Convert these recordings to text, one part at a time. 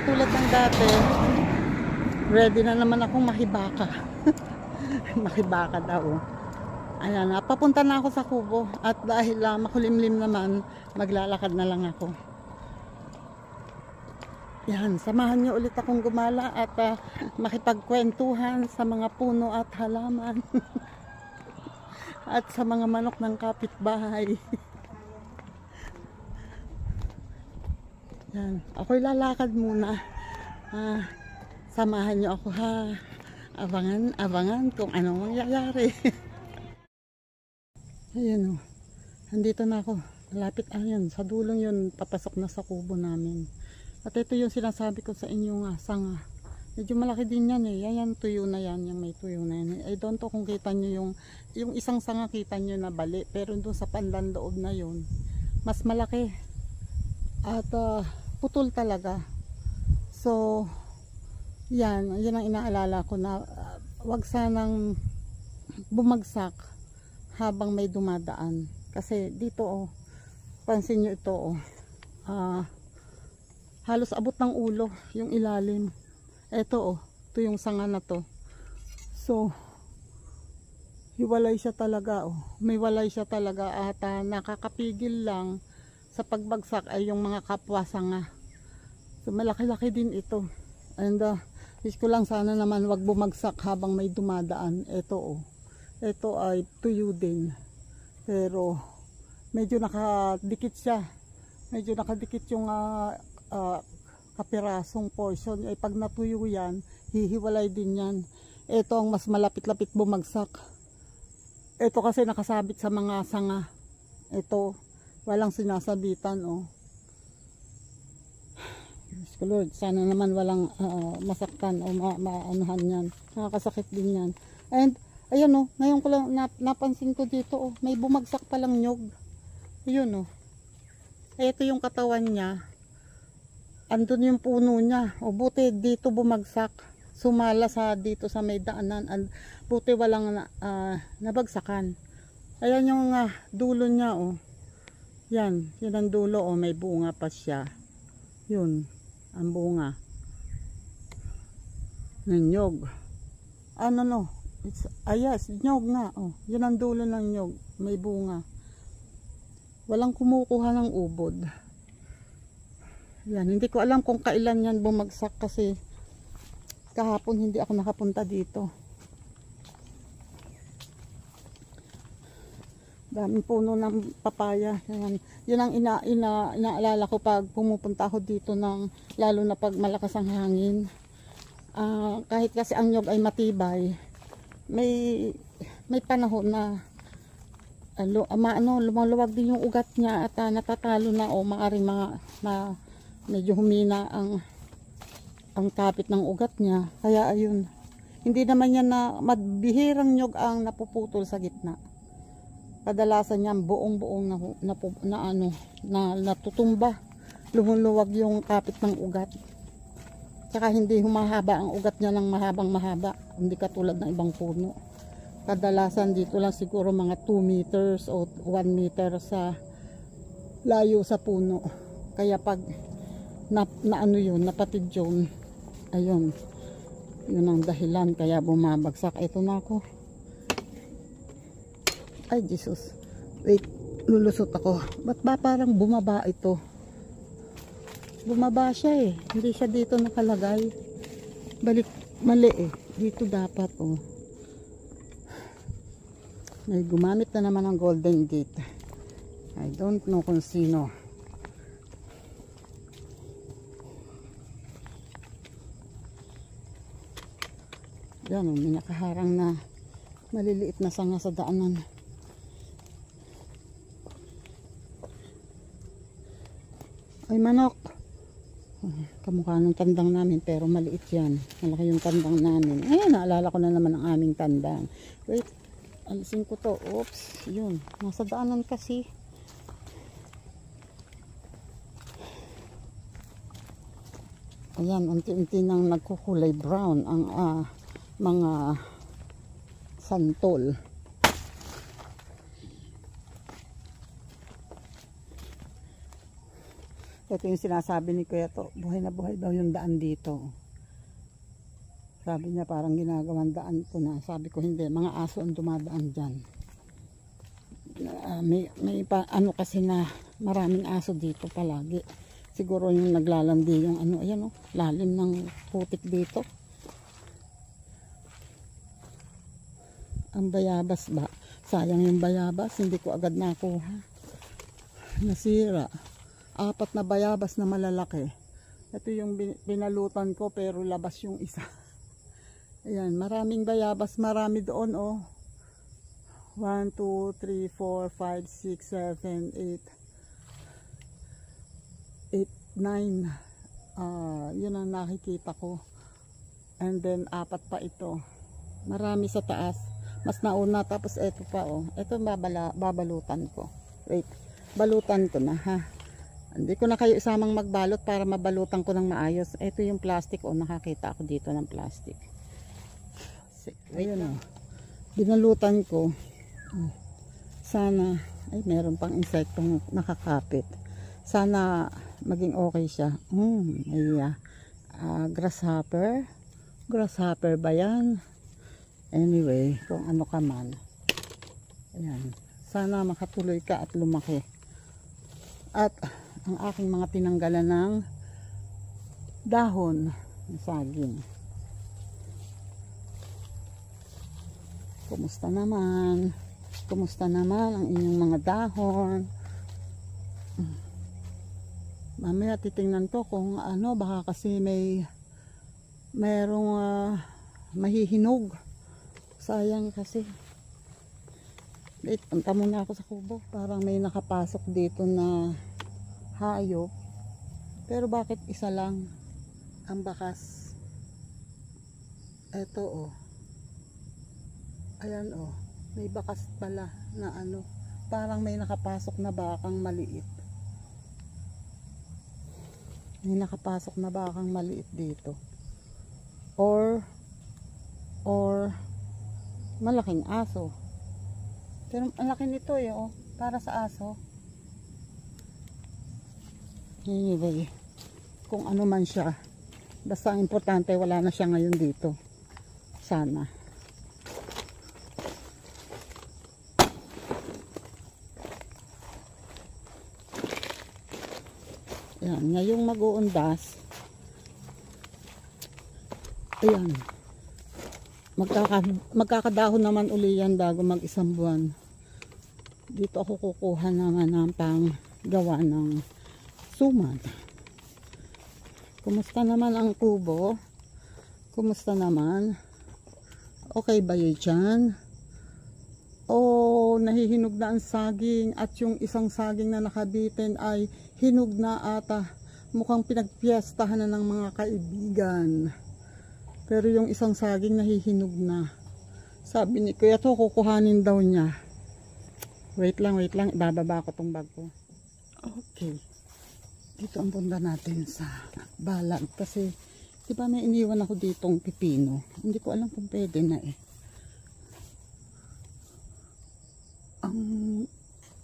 katulad ng dati, ready na naman akong makibaka. Makibaka daw. Ayan, papunta na ako sa kubo. At dahil makulimlim naman, maglalakad na lang ako. Yan, samahan niyo ulit akong gumala at makipagkwentuhan sa mga puno at halaman. At sa mga manok ng kapitbahay. Yan, ako'y lalakad muna. Samahan niyo ako ha. Abangan kung anong mangyayari. Ayan o. Nandito na ako. Malapit, ayan. Sa dulong yun, papasok na sa kubo namin. At ito yung sinasabi ko sa inyo nga, sanga. Medyo malaki din yan eh. Ayan, tuyo na yan. Yung may tuyo na yan. I don't know kung kita nyo yung isang sanga kita nyo na bali. Pero doon sa pandan loob na yun, mas malaki. At putol talaga. So, yan ang inaalala ko na wag sanang bumagsak habang may dumadaan. Kasi dito oh, pansin nyo ito oh, halos abot ng ulo yung ilalim. Ito oh, ito yung sanga na to. So, hiwalay siya talaga oh. May walay siya talaga at nakakapigil lang sa pagbagsak ay yung mga kapwa sanga. So, malaki-laki din ito. And wish ko lang sana naman wag bumagsak habang may dumadaan. Ito oh. Ito ay tuyo din. Pero medyo nakadikit siya. Medyo nakadikit yung kapirasong portion. Ay pag natuyo yan, hihiwalay din yan. Ito ang mas malapit-lapit bumagsak. Ito kasi nakasabit sa mga sanga. Ito, walang sinasabitan oh. Lord, sana naman walang masaktan o maanuhan yan. Nakakasakit din yan. And ayan oh, ngayon ko lang napansin ko dito oh, may bumagsak palang nyog. Ayun oh. Ito yung katawan niya. Andun yung puno niya. O buti dito bumagsak. Sumala sa dito sa may daanan. Buti walang nabagsakan. Ayan yung dulo niya oh. Yan, yun ang dulo oh, may bunga pa siya. Yun, ang bunga. Nyog. Ano no? Yes, nyog nga oh. Yun ang dulo ng nyog, may bunga. Walang kumukuha ng ubod. Yan, hindi ko alam kung kailan yan bumagsak kasi kahapon hindi ako nakapunta dito. Daming puno ng papaya. Yun ang inaalala ko pag pumupunta ako dito lalo na pag malakas ang hangin. Kahit kasi ang nyog ay matibay, may panahon na lumaluwag din yung ugat niya at natatalo na o maaring medyo humina ang kapit ng ugat niya. Kaya ayun, hindi naman yan na bihirang nyog ang napuputol sa gitna. Kadalasan yan buong-buong na natutumba. Lumuluwag yung kapit ng ugat. Tsaka hindi humahaba ang ugat niya ng mahaba. Hindi katulad ng ibang puno. Kadalasan dito lang siguro mga 2 meters o 1 meter sa layo sa puno. Kaya pag napatid yun, ayun. Yun ang dahilan kaya bumabagsak. Ito na ako. Ay, Jesus. Wait, lulusot ako. Ba't ba parang bumaba ito? Bumaba siya eh. Hindi siya dito nakalagay. Mali eh. Dito dapat oh. May gumamit na naman ng Golden Gate. I don't know kung sino. Yan oh, may nakaharang na maliliit na sanga sa daanan. Ay, manok. Kamukha ng tandang namin pero maliit yan. Malaki yung tandang namin. Eh, naalala ko na naman ang aming tandang. Wait, alisin ko to. Oops, yun. Nasa daanan kasi. Ayan, unti-unti nang nagkukulay brown ang mga santol. Ito yung sinasabi ni Kuya to, buhay na buhay daw yung daan dito. Sabi niya parang ginagawang daan ko na. Sabi ko hindi, mga aso ang dumadaan dyan. Ano kasi na maraming aso dito palagi. Siguro yung naglalandi yung ano, ayan oh, lalim ng putik dito. Ang bayabas ba? Sayang yung bayabas, hindi ko agad nakuha. Nasira. 4 na bayabas na malalaki. Ito yung binalutan ko pero labas yung isa. Ayan, maraming bayabas, marami doon oh. 1, 2, 3, 4, 5, 6, 7, 8, 9. Yun ang nakikita ko. And then 4 pa ito. Marami sa taas. Mas nauna, tapos ito pa oh. Ito babalutan ko. Wait, balutan ko na ha. Hindi ko na kayo isamang magbalot para mabalutan ko ng maayos. Ito yung plastic oh, nakakita ako dito ng plastic. Ayun oh. Binalutan ko. Sana ay meron pang insektong nakakapit. Sana maging okay siya. Grasshopper. Grasshopper ba yan? Anyway, kung ano ka man. Ayan. Sana makatuloy ka at lumaki. At ang aking mga tinanggalan ng dahon ng saging. Kumusta naman? Kumusta naman ang inyong mga dahon? Mamaya titingnan ko kung ano, baka kasi mayroong mahihinog. Sayang kasi. Wait, punta muna ako sa kubo. Parang may nakapasok dito na hayop. Pero bakit isa lang ang bakas? Eto oh. Ayan oh. May bakas pala na ano. Parang may nakapasok na bakang maliit. May nakapasok na bakang maliit dito. Or malaking aso. Pero ang laki nito eh oh. Para sa aso. Anyway, kung ano man siya, basta ang importante wala na siya ngayon dito. Sana. Ayan, ngayong mag-uundas. Ayan. Magkakadahon naman uli yan bago mag-1 buwan. Dito ako kukuha naman ng panggawa ng suman. Kumusta naman ang kubo? Kumusta naman? Okay ba yun dyan? Oh, nahihinog na ang saging at yung isang saging na nakabitin ay hinog na ata. Mukhang pinagpiestahan na ng mga kaibigan. Pero yung isang saging nahihinog na. Sabi ni Kuya to, kukuhanin daw niya. Wait lang. Ibababa ko tong bag ko. Okay. Dito ang punta natin sa balag. Kasi, di ba may iniwan ako ditong pipino. Hindi ko alam kung pwede na eh.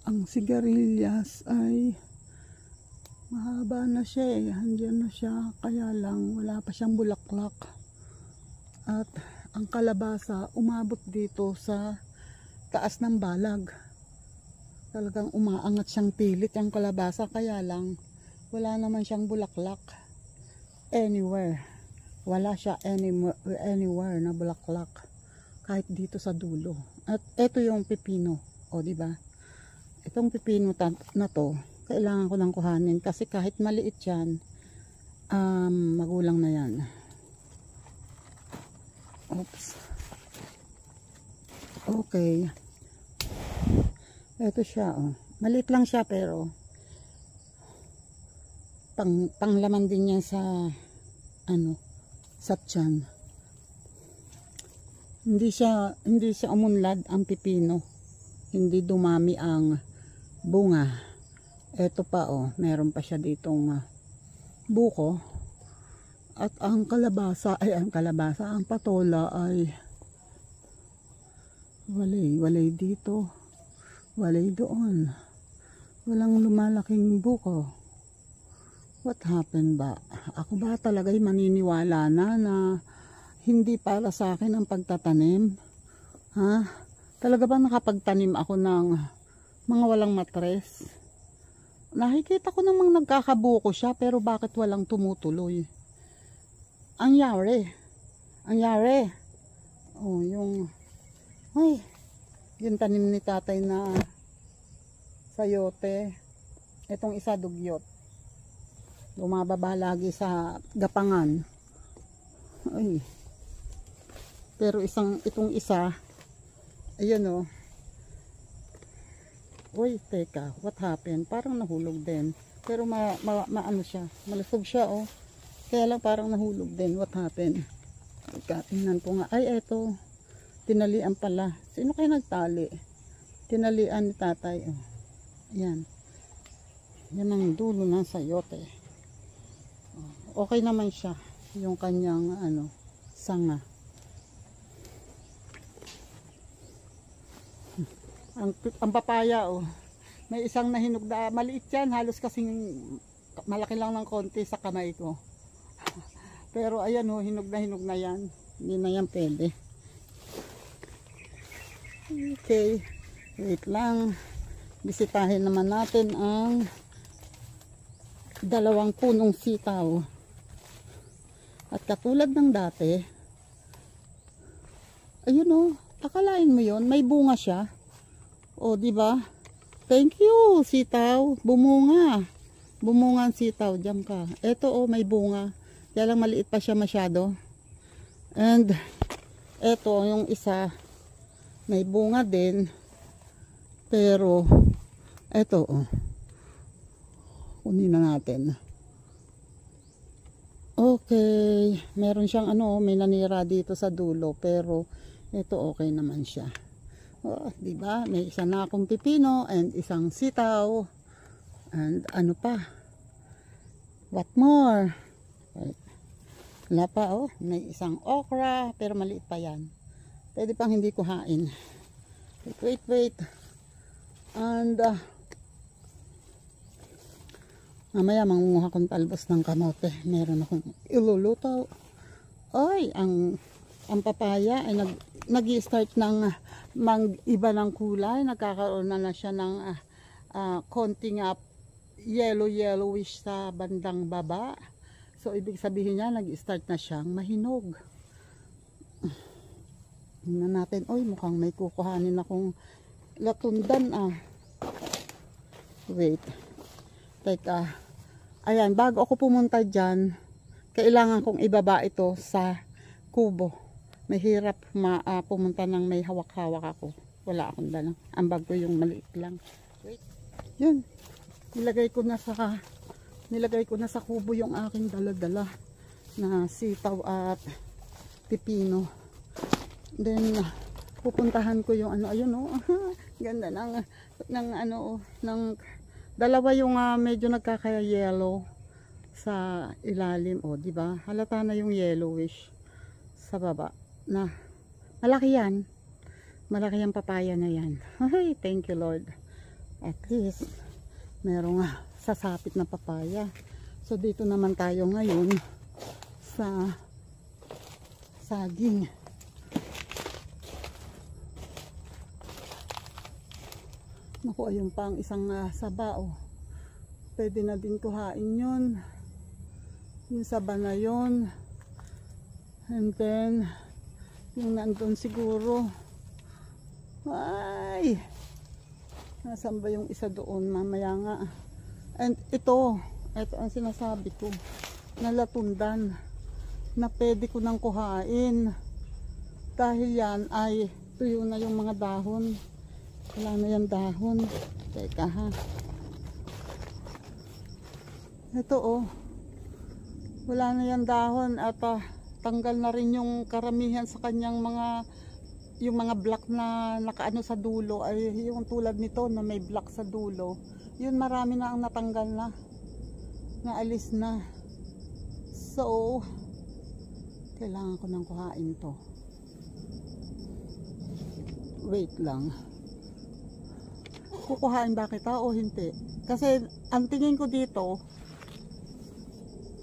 Ang sigarilyas ay mahaba na siya eh. Andiyan na siya. Kaya lang wala pa siyang bulaklak. At ang kalabasa umabot dito sa taas ng balag. Talagang umaangat siyang pilit ang kalabasa. Kaya lang wala naman siyang bulaklak. Anywhere. Wala siya anywhere na bulaklak. Kahit dito sa dulo. At ito yung pipino. O diba? Itong pipino na to, kailangan ko nang kuhanin kasi kahit maliit yan, magulang na yan. Oops. Okay. Ito siya, oh. Maliit lang siya pero panglaman din niya sa sa tiyan. Hindi siya umunlad ang pipino. Hindi dumami ang bunga. Ito pa oh, meron pa siya ditong buko. At ang kalabasa, ang patola ay walay dito. Walay doon. Walang lumalaking buko. What happened ba? Ako ba talaga'y maniniwala na hindi para sa akin ang pagtatanim? Ha? Talaga ba nakapagtanim ako ng mga walang matres? Nakikita ko namang nagkakabuko siya, pero bakit walang tumutuloy? Ang yari. Oh, yung tanim ni tatay na sayote. Itong isa dugyot. Lumababa lagi sa gapangan. Ay. Pero itong isa, ayun oh. Uy, teka, what happened? Parang nahulog din. Pero ano siya, malusog siya oh. Kaya lang parang nahulog din. What happened? Teka, tingnan ko nga. Ay, eto. Tinalian pala. Sino kayo nagtali? Tinalian ni tatay oh. Yan. Yan ang dulo ng sayote. Okay naman siya, yung kanyang sanga. Ang papaya oh, may isang nahinog na maliit yan, halos kasing malaki lang ng konti sa kamay ko. Pero ayan oh, hinog na yan. Hindi na yan pwede. Okay, wait lang. Bisitahin naman natin ang dalawang punong sitaw. At katulad ng dati, ayun oh, akalain mo yon, may bunga siya. Oh, di ba? Thank you, sitaw. Bumunga. Bumunga ang sitaw, diyan ka. Ito oh, may bunga. Kaya lang maliit pa siya masyado. And ito yung isa, may bunga din. Pero ito oh. Kunin na natin. Okay, meron siyang may nanira dito sa dulo, pero ito okay naman siya. Oh, 'di ba? May isa na akong pipino and isang sitaw. And ano pa? What more? Wait. Wala pa oh, may isang okra, pero maliit pa 'yan. Pwede pang hindi kuhain. Wait. And mamaya mangunguha kong talbos ng kamote. Meron akong iluluto. Ay, ang papaya ay nag-i-start ng mag-iba ng kulay. Nagkakaroon na siya ng konting yellowish sa bandang baba. So, ibig sabihin niya, nag-i-start na siyang mahinog. Tingnan natin. Oy, mukhang may kukuhanin akong latundan Wait. Teka. Ayan, bago ako pumunta dyan, kailangan kong ibaba ito sa kubo. Mahirap pumunta ng may hawak-hawak ako. Wala akong dala. Ang bag ko yung maliit lang. Wait. Yun. Nilagay ko na sa kubo yung aking dala-dala na sitaw at pipino. Then, pupuntahan ko yung ayun oh. Ganda ng dalawa yung medyo nagkaka-yellow sa ilalim oh, di ba? Halata na yung yellowish sa baba. Na malaki yan. Malaki yung papaya na yan. Ay, thank you Lord. At least merong sasapit na papaya. So dito naman tayo ngayon sa saging. Naku, ayun pa ang isang saba oh. Pwede na din kuhain yun. Yung saba na yun. And then yung nandun siguro. Ay! Nasaan ba yung isa doon? Mamaya nga. And ito ang sinasabi ko. Nalatundan. Na pwede ko nang kuhain. Dahil yan ay tuyo na yung mga dahon. Wala na yung dahon. Teka ha. Ito oh. Wala na yung dahon at tanggal na rin yung karamihan sa kanyang yung mga black na nakaano sa dulo. Ay yung tulad nito na may black sa dulo. Yun marami na ang natanggal na. Naalis na. So kailangan ko nang kuhain to. Wait lang. Kukuhain ba kita o hindi? Kasi ang tingin ko dito,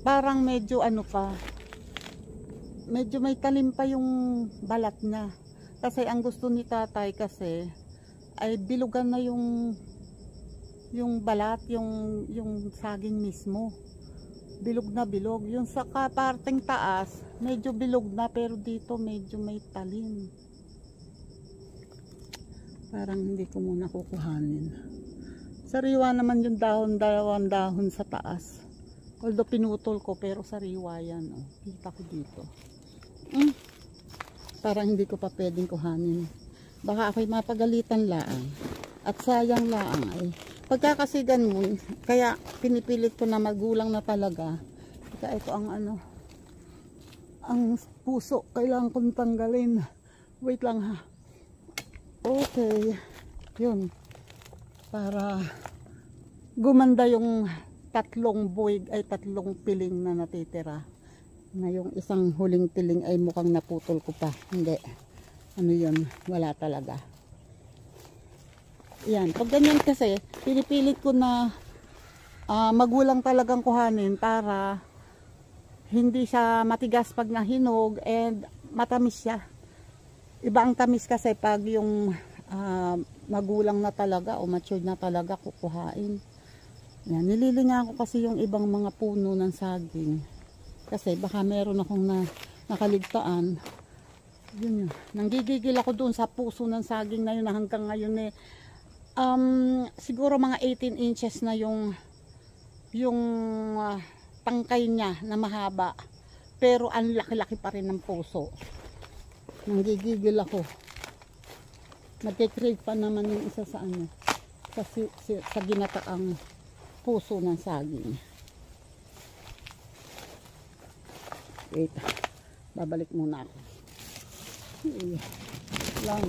parang medyo ano pa, medyo may talim pa yung balat niya. Kasi ang gusto ni tatay kasi ay bilugan na yung balat, yung saging mismo. Bilog na bilog. Yung sa parteng taas, medyo bilog na pero dito medyo may talim. Parang hindi ko muna kukuhanin. Sariwa naman yung dahon sa taas. Although pinutol ko pero sariwa yan. Oh. Kita ko dito. Parang hindi ko pa pwedeng kuhanin. Baka ako'y mapagalitan laang. At sayang laang ay. Pagka kasi ganun, kaya pinipilit ko na magulang na talaga. Kaya ito ang ano, ang puso. Kailangan kong tanggalin. Wait lang ha. Okay. Yun. Para gumanda yung tatlong buwig ay tatlong piling na natitira. Na yung isang huling piling ay mukhang naputol ko pa. Hindi. Ano yun? Wala talaga. Yan. Pag ganyan kasi, pinipilit ko na magulang talagang kuhanin para hindi siya matigas pag nahinog and matamis siya. Iba ang tamis kasi pag yung magulang na talaga o matured na talaga kukuhain. Yan, nililingan ko kasi yung ibang mga puno ng saging. Kasi baka meron akong nakaligtaan. Yun yun. Nanggigigil ako doon sa puso ng saging na yun na hanggang ngayon siguro mga 18 inches na yung tangkay niya na mahaba. Pero ang laki-laki pa rin ng puso. Nanggigigil ako. Nagkikrave pa naman yung isa sa ano. Kasi sa ginataang puso ng saging. Wait. Babalik muna ako. Lang.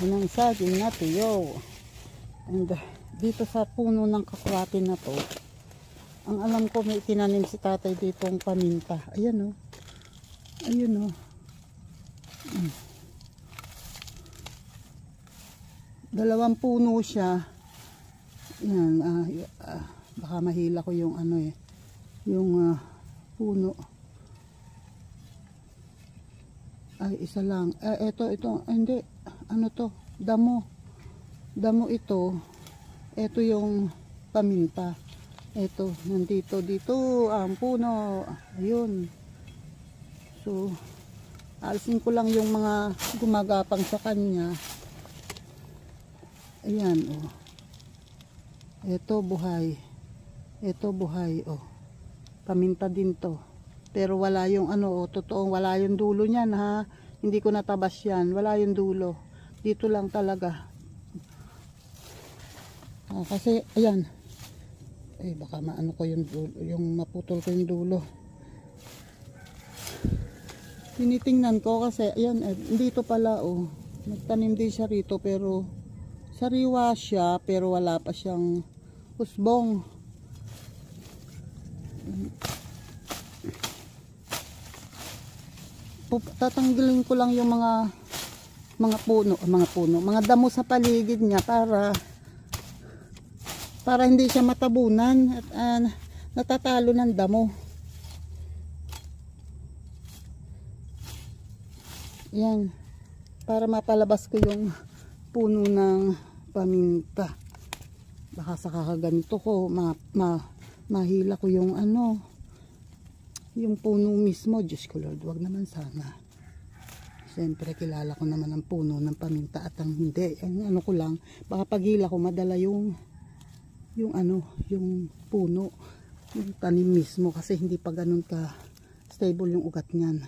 Anong saging na tuyo. And dito sa puno ng kakwati na to, ang alam ko may tinanim si tatay dito ang paminta. Ayan o. Ayun o. Dalawang puno siya. Yan. Baka mahila ko yung ano eh. Yung puno. Ay, isa lang. Ito. Hindi. Ano to? Damo. Damo ito. Ito yung paminta. Ito, nandito, dito, ang puno. Ayun. So, alisin ko lang yung mga gumagapang sa kanya. Ayan, oh. Ito, buhay. Ito, buhay, oh. Paminta din to. Pero wala yung ano, oh, totoong wala yung dulo niyan, ha. Hindi ko natabas yan. Wala yung dulo. Dito lang talaga. Kasi, ayan. Baka maano ko yung dulo, yung maputol ko yung dulo. Tinitingnan ko kasi ayan, dito pala oh. Nagtanim din siya rito pero sariwa siya pero wala pa siyang usbong. Tatanggalin ko lang yung mga puno, mga damo sa paligid niya para hindi siya matabunan at natatalo ng damo. Yan. Para mapalabas ko yung puno ng paminta. Baka sa kakaganito ko mahila ko yung ano, yung puno mismo. Diyos ko Lord, wag naman sana. Siyempre kilala ko naman ang puno ng paminta at ang hindi. Ang ano ko lang, baka paghila ko madala yung puno, yung tanim mismo kasi hindi pa ganun ka stable yung ugat niyan.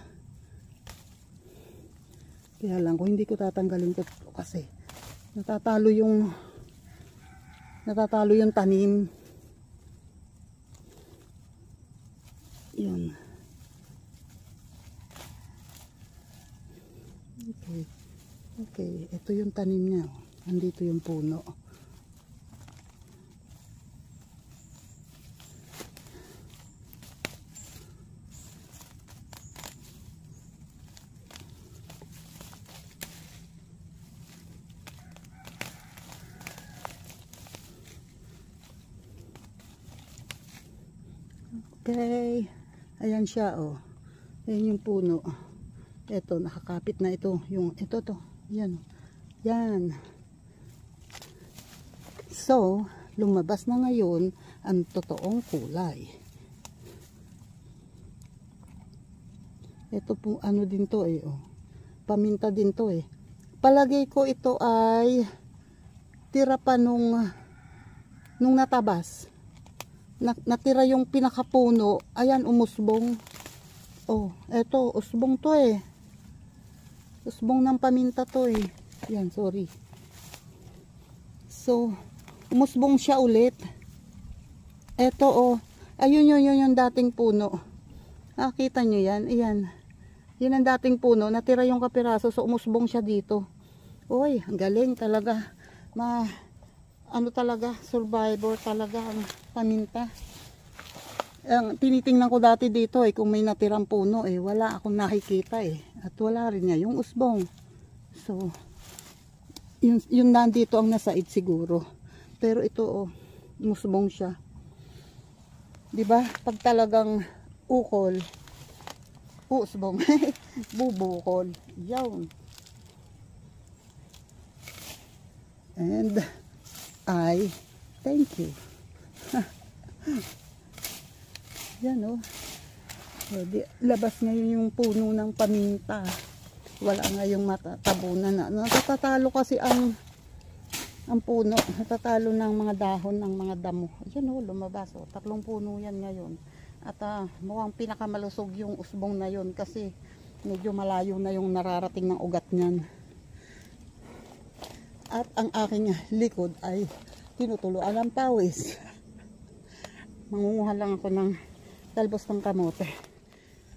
Kaya lang kung hindi ko tatanggalin ko kasi natatalo yung tanim. Yun. Okay, ito yung tanim niya. Andito yung puno. Okay. Ayan siya, oh. Ayan yung puno. Ito, nakakapit na ito. Yung, ito to. Yan. Yan. So, lumabas na ngayon ang totoong kulay. Ito po, ano din to eh, oh. Paminta din to eh. Palagay ko ito ay tira pa nung natabas. Natira yung pinakapuno. Ayan, umusbong. Oh, eto, usbong to eh. Usbong ng paminta to eh. Yan, sorry. So, umusbong siya ulit. Eto oh. Ayun yung dating puno. Nakita nyo yan? Ayan. Yan ang dating puno. Natira yung kapiraso. So, umusbong siya dito. Uy, ang galing talaga. Ano talaga, survivor talaga ang paminta. Tinitingnan ko dati dito eh, kung may natirang puno eh, wala akong nakikita eh. At wala rin niya, yung usbong. So, yun nandito ang nasaid siguro. Pero ito oh, musbong siya. Diba? Pag talagang ukol, usbong, bubukol. Yan. And I thank you. Yan oh. Labas ngayon yung puno ng paminta. Wala ngayong matatabunan na. Natatalo kasi ang puno. Natatalo ng mga dahon ng mga damo. Yan oh, lumabas oh. 3 puno yan ngayon. At mukhang pinakamalusog yung usbong na yun kasi medyo malayo na yung nararating ng ugat niyan. At ang aking likod ay tinutuluan ng pawis. Mangunguha lang ako ng talbos ng kamote.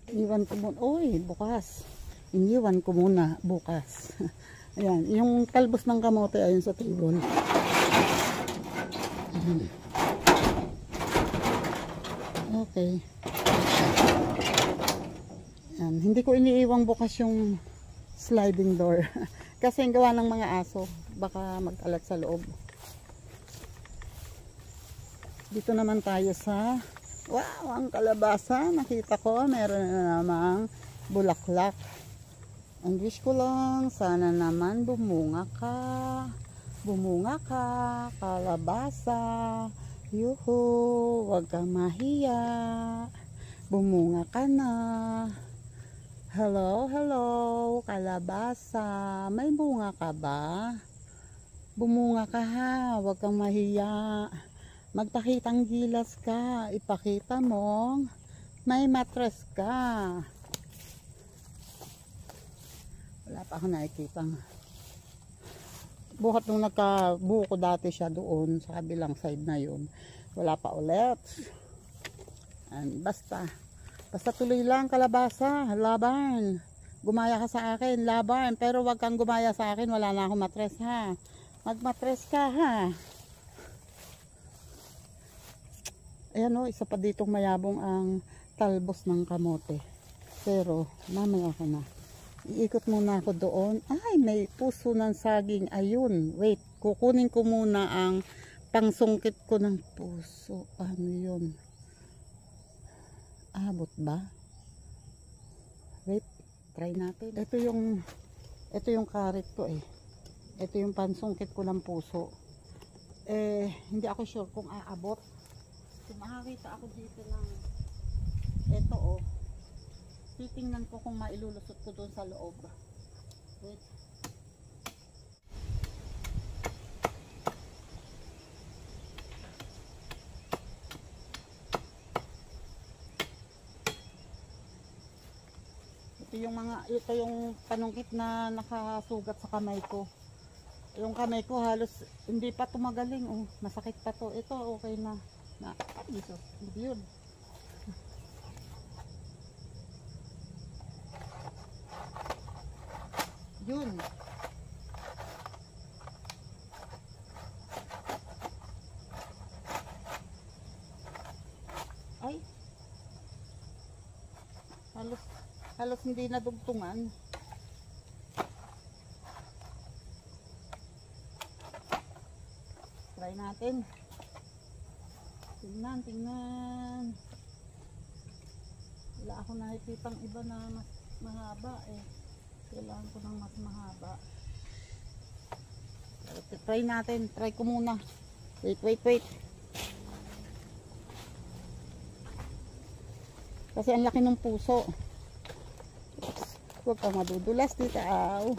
Iniwan ko muna. Uy, bukas. Iniwan ko muna bukas. Ayan, yung talbos ng kamote ayun sa table. Okay. Ayan, hindi ko iniiwang bukas yung sliding door. Kasi ang gawa ng mga aso, baka mag-alat sa loob. Dito naman tayo sa, wow, ang kalabasa. Nakita ko, meron na namang bulaklak. Ang wish ko lang, sana naman bumunga ka. Bumunga ka, kalabasa. Yuhu, wag kang mahiya. Bumunga ka na. Hello, hello, kalabasa. May bunga ka ba? Bumunga ka ha, wag kang mahiya. Magpakitang gilas ka, ipakita mo may mattress ka. Wala pa ako nakikitang. Buhat nung nagkabuko dati siya doon sa kabilang side na yun. Wala pa ulit. And basta tuloy lang kalabasa, laban. Gumaya ka sa akin, laban. Pero wag kang gumaya sa akin, wala na akong matres ha. Magmatres ka ha. Ayan o, isa pa ditong mayabong ang talbos ng kamote. Pero mamaya ko na. Iikot muna ako doon. Ay, may puso ng saging. Ayun, wait. Kukunin ko muna ang pangsungkit ko ng puso. Ano yun? Abot ba? Wait, try natin. Ito yung karit ko eh. Ito yung pansungkit ko ng puso. Hindi ako sure kung aabot. So, makakita ako dito ng ito oh. Titingnan ko kung mailulusot ko doon sa loob. Wait. Ito yung panungkit na nakasugat sa kamay ko. Yung kamay ko halos hindi pa tumagaling oh, masakit pa to. Ito okay na. Dito, yun. Yun. Ay. Halos hindi nadugtungan. Try natin. Tingnan. Wala ako nakikitang iba na mas mahaba eh. Kailangan ko ng mas mahaba. Try natin. Try ko muna. Wait. Kasi ang laki ng puso. Huwag ka madudulas dito. Ay,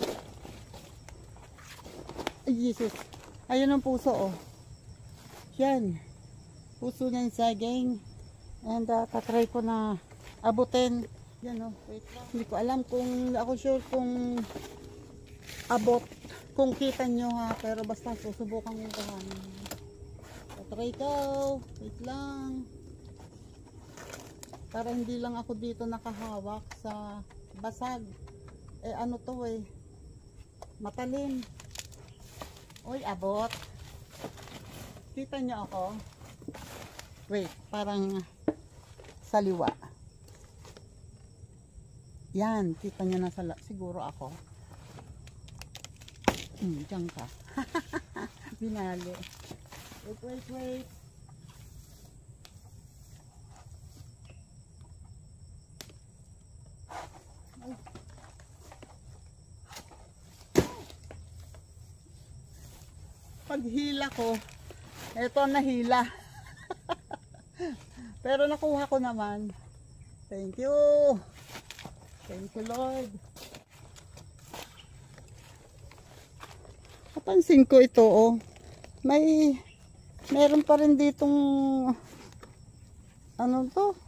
Jesus. Ayun ang puso, oh. Yan. Puso ng saging. And tatry ko na abutin. Yan, oh. Wait lang. Hindi ko alam kung, ako sure kung abot. Kung kita nyo ha. Pero basta susubukan ko kahanin. Tatry ko. Wait lang. Para hindi lang ako dito nakahawak sa basag. Eh ano to eh. Matalim. Uy, abot. Kita nyo ako? Wait, parang saliwa. Yan, kita nyo na siguro ako. Diyan ka. Binali. Wait. Ay. Paghila ko, eto nahila. Pero nakuha ko naman. Thank you. Thank you, Lord. Napansin ko ito, oh. Meron pa rin ditong ano to?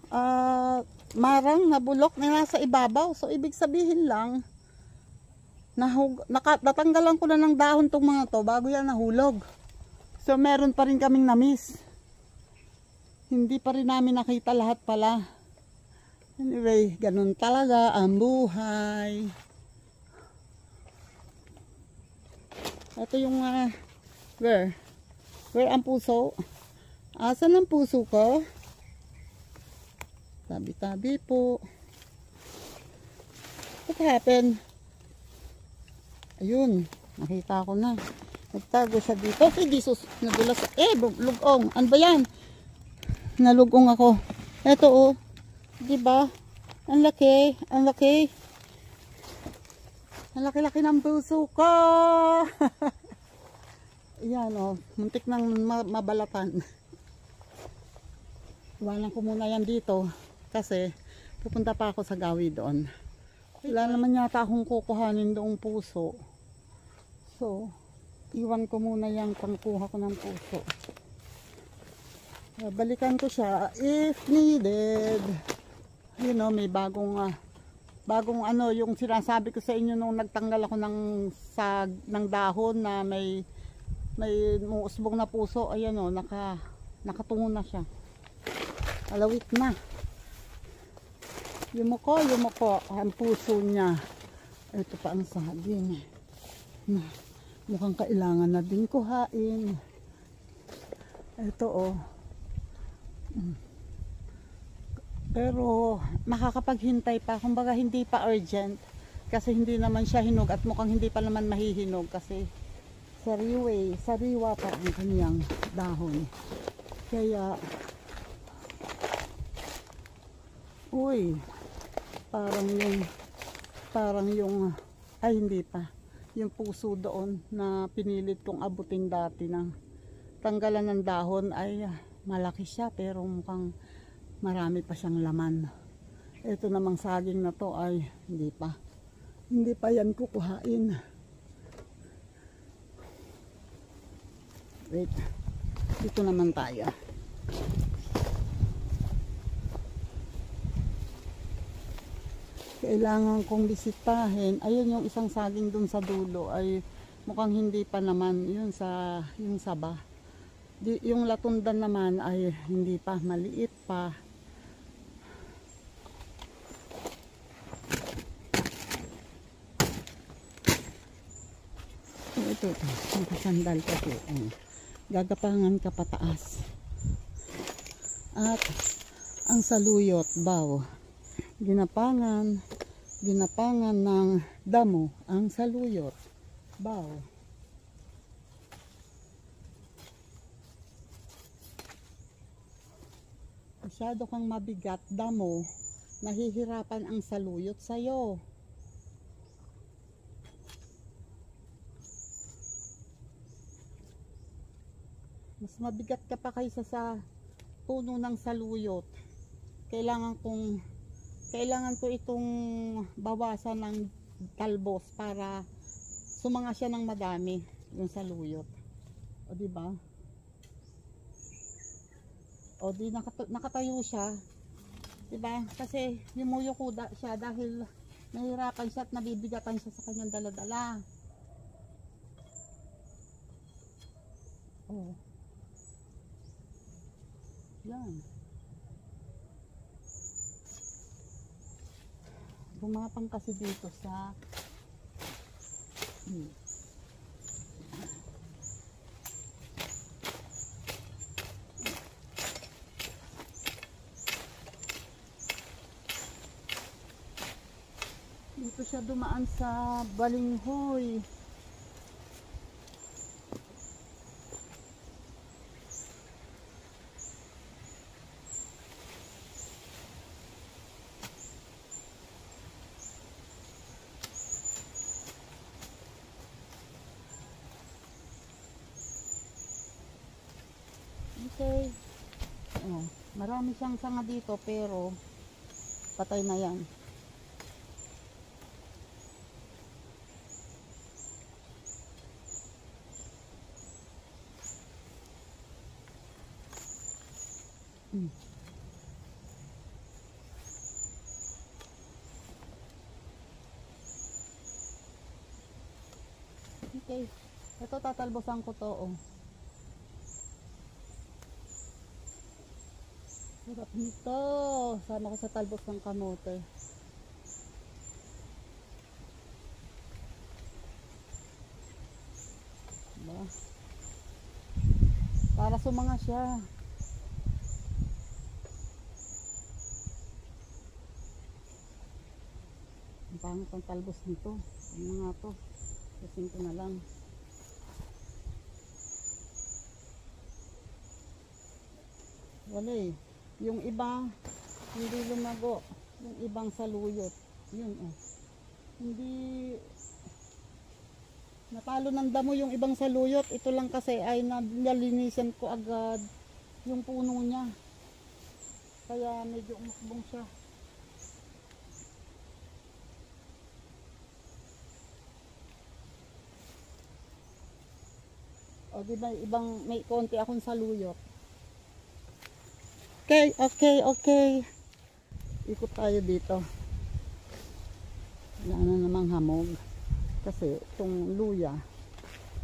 Marang na bulok na nasa ibabaw. So ibig sabihin lang natanggalan ko na ng dahon tong mga to bago yan nahulog. So meron pa rin kaming na-miss. Hindi pa rin namin nakita lahat pala. Anyway, ganun talaga ang buhay. Ito yung where ang puso? Asan ang puso ko? Tabi-tabi po. What happened? Ayun, nakita ko na. Nagtago siya dito. Ay, Jesus, nagulas. Lugong. Ano ba yan? Nalugong ako. Ito, oh. Diba? Ang laki. Ang laki. Ang laki-laki ng puso ko. Yan, oh. Muntik nang mabalatan. Iwanan ko muna yan dito. Kasi, pupunta pa ako sa gawi doon. Wala naman yata akong kukuhanin doong puso. So, iwan ko muna yung pangkuha ko ng puso. Balikan ko siya if needed. You know, may bagong ano, yung sinasabi ko sa inyo nung nagtanggal ako ng dahon na may muusbong na puso. Ayan o, nakatungo na siya. Alawit na. Yumuko, ang puso niya. Ito pa ang saging. Mukhang kailangan na din kuhain. Ito oh. Pero makakapaghintay pa. Kumbaga hindi pa urgent. Kasi hindi naman siya hinog at mukhang hindi pa naman mahihinog kasi sariwa pa ang kanyang dahon. Kaya uy, parang yung ay hindi pa. Yung puso doon na pinilit kong abutin dati ng tanggalan ng dahon ay malaki siya pero mukhang marami pa siyang laman. Ito namang saging na to ay hindi pa yan kukuhain. Wait, dito naman tayo. Kailangan kong bisitahin. Ayun yung isang saging dun sa dulo ay mukhang hindi pa naman yun yung saba. Yung latundan naman ay hindi pa, maliit pa. Ito, nakasandal ka po. Gagapangan ka pataas. At ang saluyot, baw. Ginapangan ng damo ang saluyot. Baw. Masyado kang mabigat, damo. nahihirapan ang saluyot sa'yo. Mas mabigat ka pa kaysa sa puno ng saluyot. Kailangan ko itong bawasan ng talbos para sumanga siya ng madami yung saluyot. O di ba? O di nakatayo siya. Di ba? Kasi yumuyuko siya dahil nahihirapan siya at nabibigatan siya sa kanyang daladala. Oh. Yan. Bumapang kasi dito sa dito siya dumaan sa balinghoy. Okay. Oh, marami siyang sanga dito pero patay na yan. Okay. Ito tatalbosan ko to, oh. Sarap nito. Sama ko sa talbos ng kamote. Diba? Para sumanga siya. Ang pangit ang talbos nito. Ano nga to? Kasing ko na lang. Wala eh. Yung iba hindi lumago, yung ibang saluyot yun, oh. Hindi natalo ng damo yung ibang saluyot. Ito lang kasi ay nalinisan ko agad yung puno niya, kaya medyo umakbong siya. O diba ibang may konti akong saluyot. Okay. Ikot tayo dito. Wala na namang hamog. Kasi itong luya,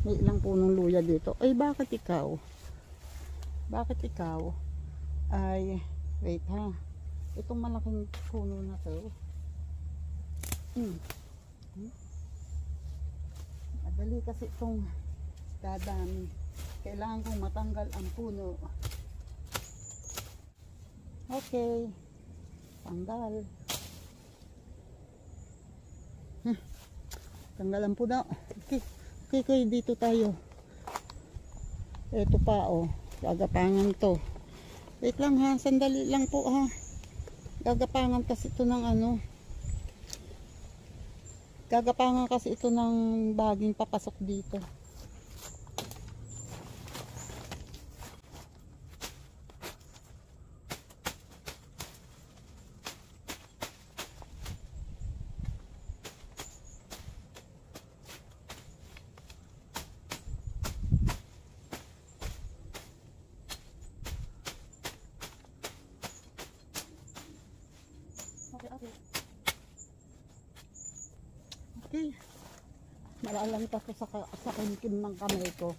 may ilang punong luya dito. Ay, bakit ikaw? Ay, wait ha. Itong malaking puno na to. Madali kasi itong dadami. Kailangan kong matanggal ang puno. Okay, tanggal. Tanggalan po na. Okay, dito tayo. Ito pa, oh. Gagapangan to. Wait lang ha, sandali lang po ha. Gagapangan kasi ito ng ano. Gagapangan kasi ito ng baging papasok dito. Okay. Malalanta ko sa kimkim ng kamay ko.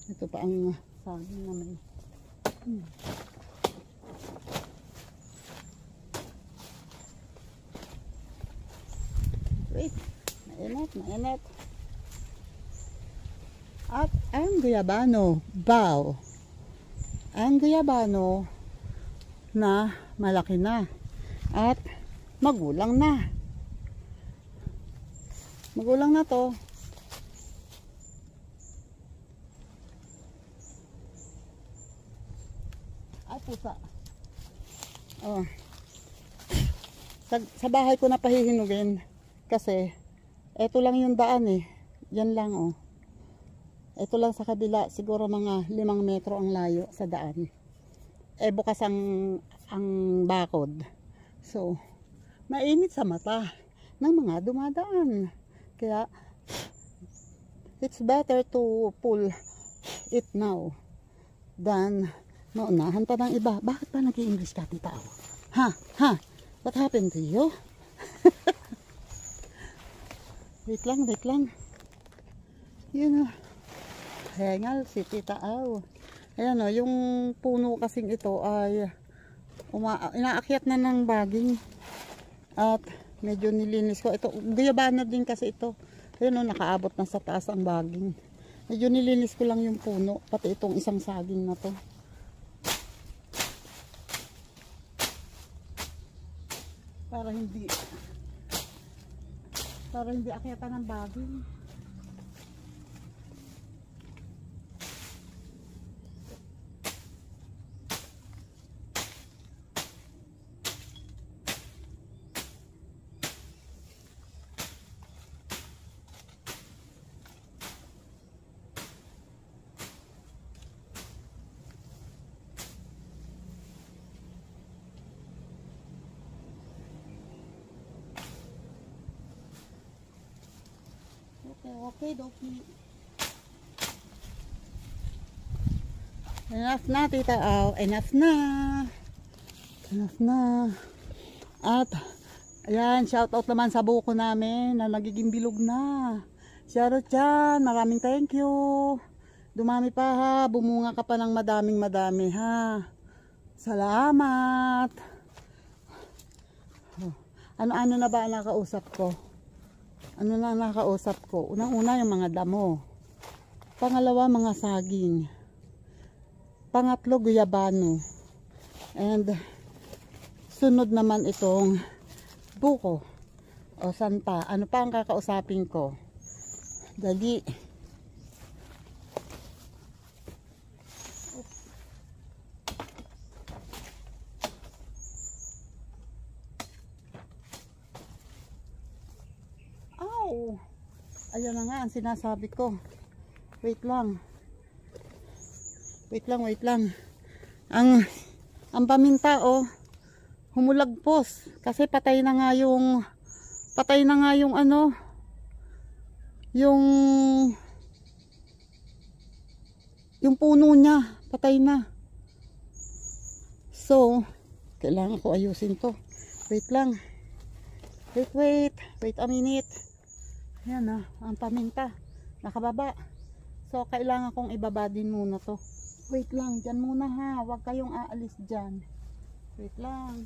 Ito pa ang saging na may. Wait. Mainit. At ang guyabano. Bao. Ang guyabano na malaki na at magulang na to. pusa. Oh. Sa bahay ko na pahihinugin kasi eto lang yung daan eh. Yan lang oh. Ito lang sa kabila, siguro mga 5 metro ang layo sa daan. Eh bukas ang bakod. So, mainit sa mata ng mga dumadaan. Kaya it's better to pull it now than maunahan pa ng iba. Bakit ba nag-i-English ka, tita? Ha? Ha? What happened to you? Wait lang. Yun o. Hengal si Tita Aw. Ayan o, yung puno kasing ito ay inaakyat na ng baging. At medyo nilinis ko. Ito, guyabana din kasi ito. Ayan o, nakaabot na sa taas ang baging. Medyo nilinis ko lang yung puno. Pati itong isang saging na to. Para hindi akyatan ng baging. Okay, doki. Enough na, Tita Aw. Enough na. At, ayan, shout out naman sa buko namin na nagiging bilog na. Shoutout dyan. Maraming thank you. Dumami pa ha. Bumunga ka pa ng madami ha. Salamat. Ano-ano na ba ang nakausap ko? Ano na nakausap ko? Unang-una yung mga damo. Pangalawa, mga saging. Pangatlo, guyabano. And sunod naman itong buko. O san pa? Ano pa ang kakausapin ko? Dali. Ayan na nga ang sinasabi ko. Wait lang. Ang paminta oh, humulagpos kasi patay na nga yung ano, yung puno niya, patay na. So, kailangan ko ayusin to. Wait lang. Wait a minute. Yan na, ang paminta. Nakababa. So, kailangan kong ibaba din muna to. Wait lang, dyan muna ha. Huwag kayong aalis dyan. Wait lang.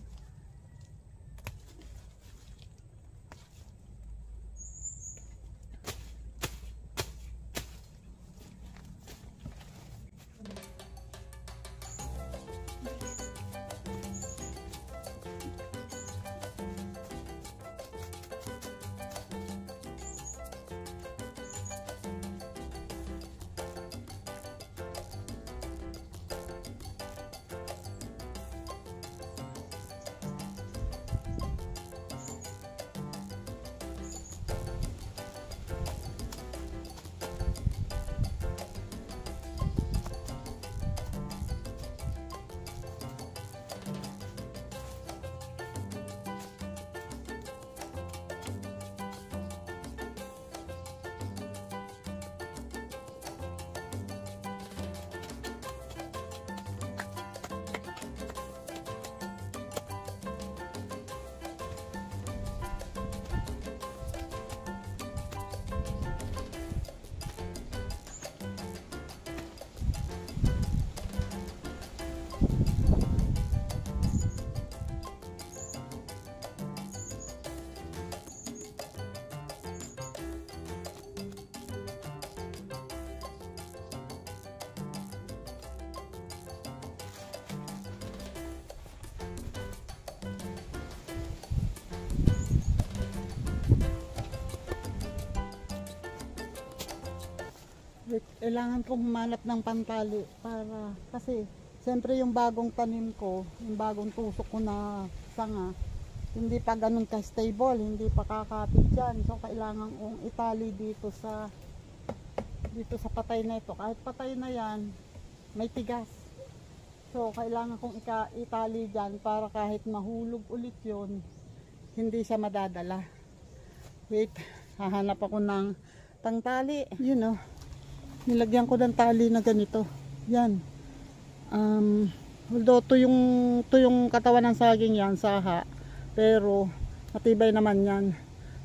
Kailangan kong humanap ng pantali para kasi Siyempre yung bagong tanim ko, yung bagong tusok ko na sanga, hindi pa ganun ka-stable, hindi pa kakapit dyan. So kailangan kong itali dito sa patay na ito. Kahit patay na yan, may tigas. So kailangan kong itali dyan para kahit mahulog ulit yon, hindi siya madadala. Wait, hahanap ako ng tangtali. Yun know, nilagyan ko ng tali na ganito. Yan. Although to yung katawan ng saging yan, saha, pero matibay naman yan.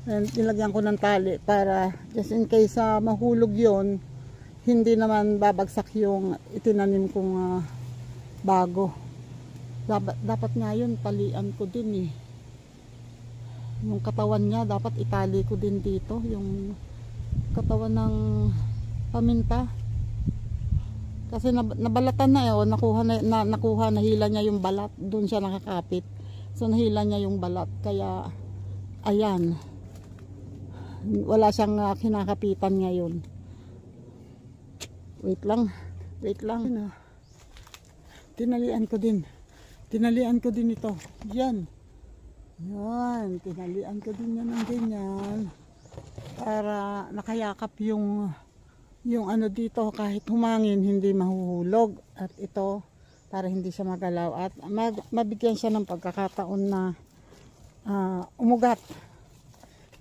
And nilagyan ko ng tali para just in case mahulog yon, hindi naman babagsak yung itinanim kong bago. Dapat nga yun, talian ko din eh. Yung katawan niya, dapat itali ko din dito. Yung katawan ng paminta. Kasi nabalatan na eh, nakuha, nahila niya yung balat. Doon siya nakakapit. So nahila niya yung balat. Kaya, ayan. Wala siyang kinakapitan ngayon. Wait lang. Tinalian ko din ito. Yan. Tinalian ko din yan ng ganyan. Para nakayakap yung ano dito, kahit humangin hindi mahuhulog. At ito, para hindi siya magalaw at mabigyan siya ng pagkakataon na umugat.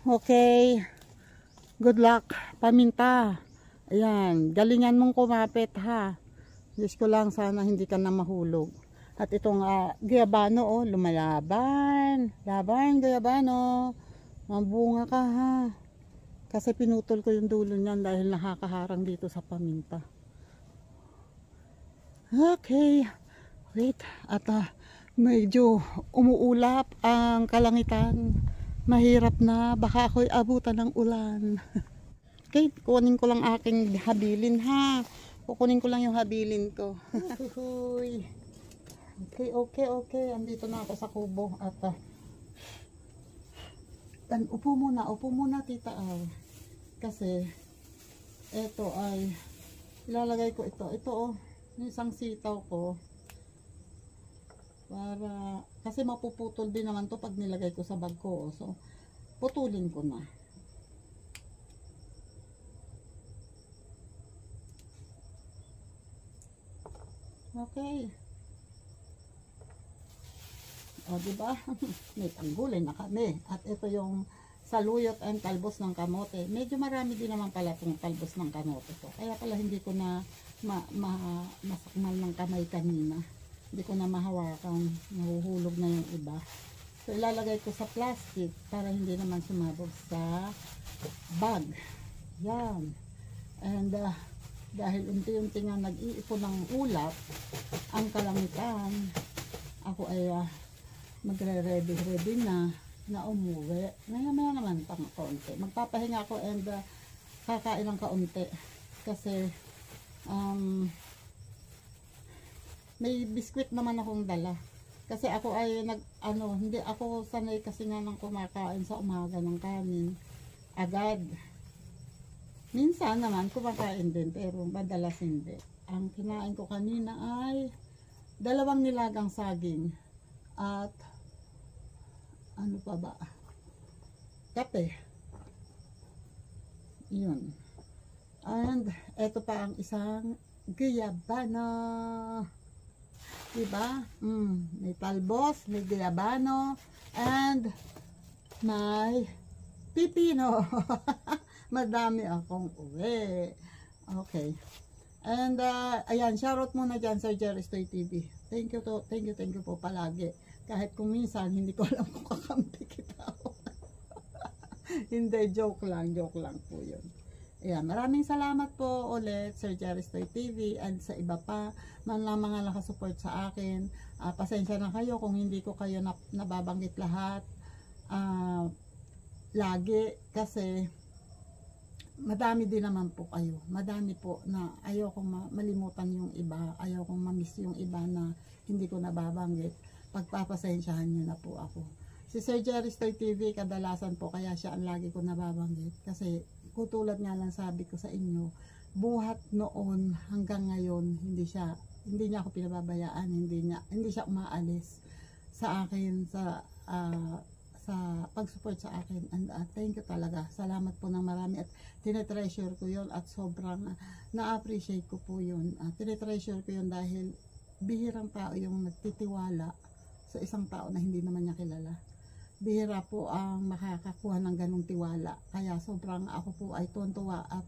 Okay, good luck paminta. Ayan, galingan mong kumapit ha. Diyos ko lang, sana hindi ka na mahulog. At itong guyabano, lumalaban. Laban guyabano, mabunga ka ha. Kasi pinutol ko yung dulo niyan dahil nakakaharang dito sa paminta. Okay. Wait. At medyo umuulap ang kalangitan. Mahirap na. Baka ako'y abutan ng ulan. Okay. Kunin ko lang aking habilin ha. Kukunin ko lang yung habilin ko. Okay. Andito na ako sa kubo. At upo muna tita ay. Kasi ito ay ilalagay ko ito yung isang sitaw ko para kasi mapuputol din naman to pag nilagay ko sa bag ko. So putulin ko na. Okay. O diba? May tanggulay na kami. At ito yung saluyot and talbos ng kamote. Medyo marami din naman pala itong talbos ng kamote ko. Kaya pala hindi ko na masakmal ng kamay kanina. Hindi ko na mahawakan. Nahuhulog na yung iba. So ilalagay ko sa plastic para hindi naman sumabog sa bag. Yan. And dahil unti-unti nga nag-iipon ng ulap ang kalangitan, ako ay magre-ready na umuwi. Maya naman pang kaunti. Magpapahinga ako and kakain ng kaunti. Kasi may biskwit naman akong dala. Kasi ako ay hindi ako sanay kasi nga nang kumakain sa umaga ng kanin. Agad. Minsan naman kumakain din pero madalas hindi. Ang kinain ko kanina ay 2 nilagang saging at ano pa ba? Kape. Yun. And eto pa ang isang guyabano. Diba? May talbos, may guyabano, and may pipino. Madami akong uwi. Okay. And ayan, shoutout muna dyan Sir Jerry Stoy TV. Thank you po palagi. Kahit kung minsan hindi ko alam kung kakampi kita. Hindi, joke lang po yun. Ayan, maraming salamat po ulit Sir Jerry Stoy TV and sa iba pa man lang mga nakasupport sa akin. Pasensya na kayo kung hindi ko kayo nababanggit lahat. Lagi kasi madami din naman po kayo. Madami po na ayaw kong malimutan yung iba. Ayaw kong mamiss yung iba na hindi ko nababanggit. Pagpapasensyahan nyo na po ako. Si Sir Jerry Stoy TV, kadalasan po kaya siya ang lagi ko nababanggit. Kasi kutulad nga lang sabi ko sa inyo, buhat noon hanggang ngayon, hindi siya hindi niya ako pinababayaan, hindi siya umaalis sa akin sa pag-support sa akin. And thank you talaga. Salamat po ng marami at tinetreasure ko yun at sobrang na-appreciate ko po yun. Tinetreasure ko yun dahil bihirang tao yung nagtitiwala sa isang tao na hindi naman niya kilala. Bihira po ang makakakuha ng ganong tiwala. Kaya sobrang ako po ay tuwa at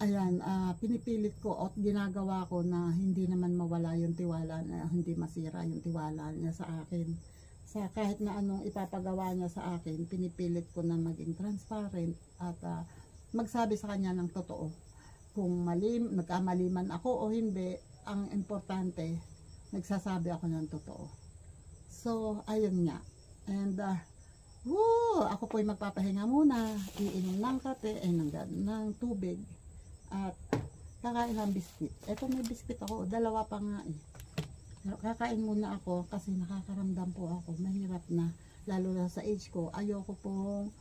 ayan, pinipilit ko at ginagawa ko na hindi naman mawala yung tiwala, na hindi masira yung tiwala niya sa akin. Sa kahit na anong ipapagawa niya sa akin, pinipilit ko na maging transparent at magsabi sa kanya ng totoo. Kung nagkamaliman ako o hindi, ang importante, nagsasabi ako ng totoo. So, ayun nga. And, ako po'y magpapahinga muna, iinom ng kape, ng tubig, at kakain ng biskuit. Ito may biskuit ako, dalawa pa nga eh. Kakain muna ako kasi nakakaramdam po ako, mahirap na, lalo na sa age ko, ayoko pong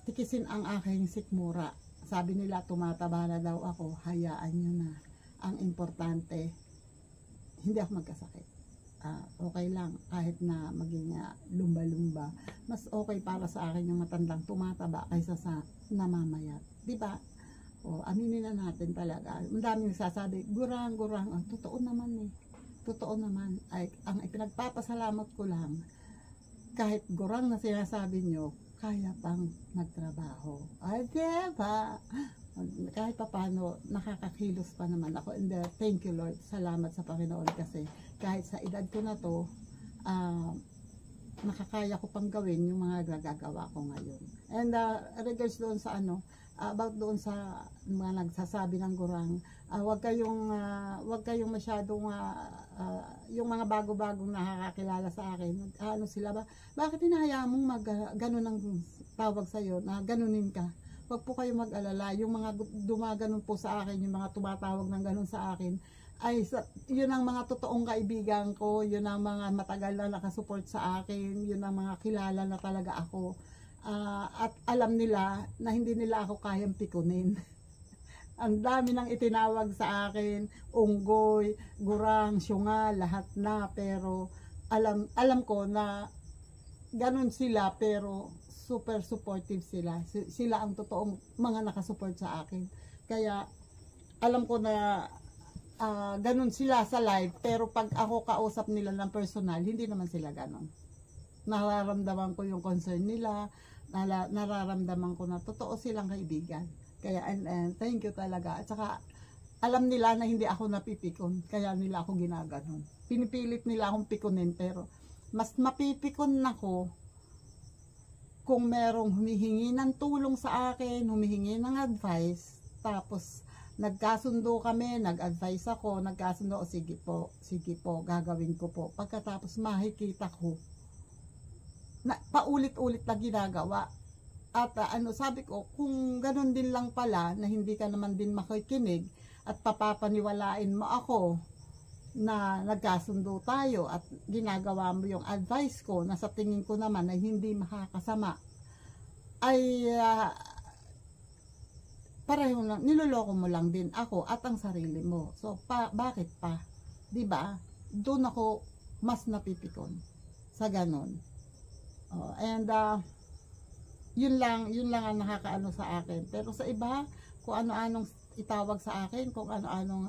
tikisin ang aking sikmura. Sabi nila tumataba na daw ako, hayaan nyo na. Ang importante, hindi ako magkasakit. Okay lang, kahit na maging lumba-lumba, mas okay para sa akin yung matandang tumataba kaysa sa namamayat. Diba? O, aminin na natin talaga. Ang daming nagsasabi, gurang, totoo naman eh. Totoo naman, ay ang ipinagpapasalamat ko lang, kahit gurang na sinasabi nyo, kaya pang magtrabaho. Ay, diba? Kahit pa paano, nakakakilos pa naman ako. And thank you Lord, salamat sa Panginoon kasi kahit sa edad ko na to, nakakaya ko pang gawin yung mga nagagawa ko ngayon. And regards doon sa about doon sa mga nagsasabi ng gurang, wag kayong masyadong yung mga bago-bagong nakakakilala sa akin. Sila ba? Bakit hinahayaan mong ganun ang tawag sa iyo na ganunin ka? Wag po kayo mag-alala. Yung mga dumaganon po sa akin, yung mga tumatawag ng ganun sa akin, yun ang mga totoong kaibigan ko, yun ang mga matagal na nakasupport sa akin, yun ang mga kilala na talaga ako. At alam nila na hindi nila ako kayang pikunin. Ang dami nang itinawag sa akin, unggoy, gurang, syunga, lahat na, pero alam ko na ganun sila, pero super supportive sila. Sila ang totoong mga nakasupport sa akin. Kaya alam ko na ganun sila sa live, pero pag ako kausap nila ng personal, hindi naman sila ganun. Nararamdaman ko yung concern nila, nararamdaman ko na totoo silang kaibigan. Kaya and thank you talaga. At saka alam nila na hindi ako napipikon, kaya nila ako ginaganon. Pinipilit nila akong pikunin, pero mas mapipikon ako kung merong humihingi ng tulong sa akin, humihingi ng advice, tapos nagkasundo kami, nag-advise ako, nagkasundo, sige po, gagawin ko po. Pagkatapos makikita ko na paulit-ulit na ginagawa. At sabi ko, kung ganun din lang pala, na hindi ka naman din makikinig, at papapaniwalain mo ako na nagkasundo tayo at ginagawa mo yung advice ko na sa tingin ko naman ay hindi makakasama, ay pareho lang, niloloko mo lang din ako at ang sarili mo. So, bakit pa? Diba? Doon ako mas napipikon sa ganon. And yun lang ang nakakaano sa akin. Pero sa iba, kung ano-anong itawag sa akin, kung ano-anong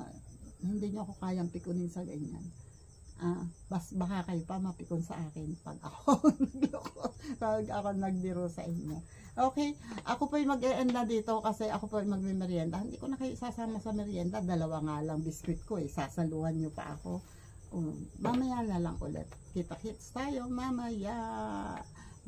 hindi nyo ako kayang pikunin sa ganyan. Baka kayo pa mapikon sa akin pag ako nagbiro sa inyo. Okay, ako po yung mag-e-end na dito kasi ako po yung magme-merienda. Hindi ko na kayo isasama sa merienda, dalawa nga lang biskuit ko, sasaluhan nyo pa ako. Mamaya na lang ulit. Kita-kits tayo mamaya.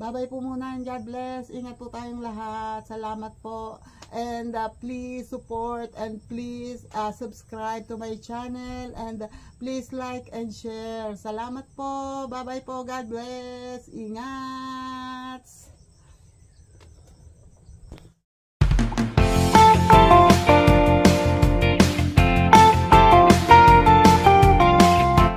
Bye-bye po muna and God bless. Ingat po tayong lahat. Salamat po. And please support and please subscribe to my channel. And please like and share. Salamat po. Bye-bye po. God bless. Ingat.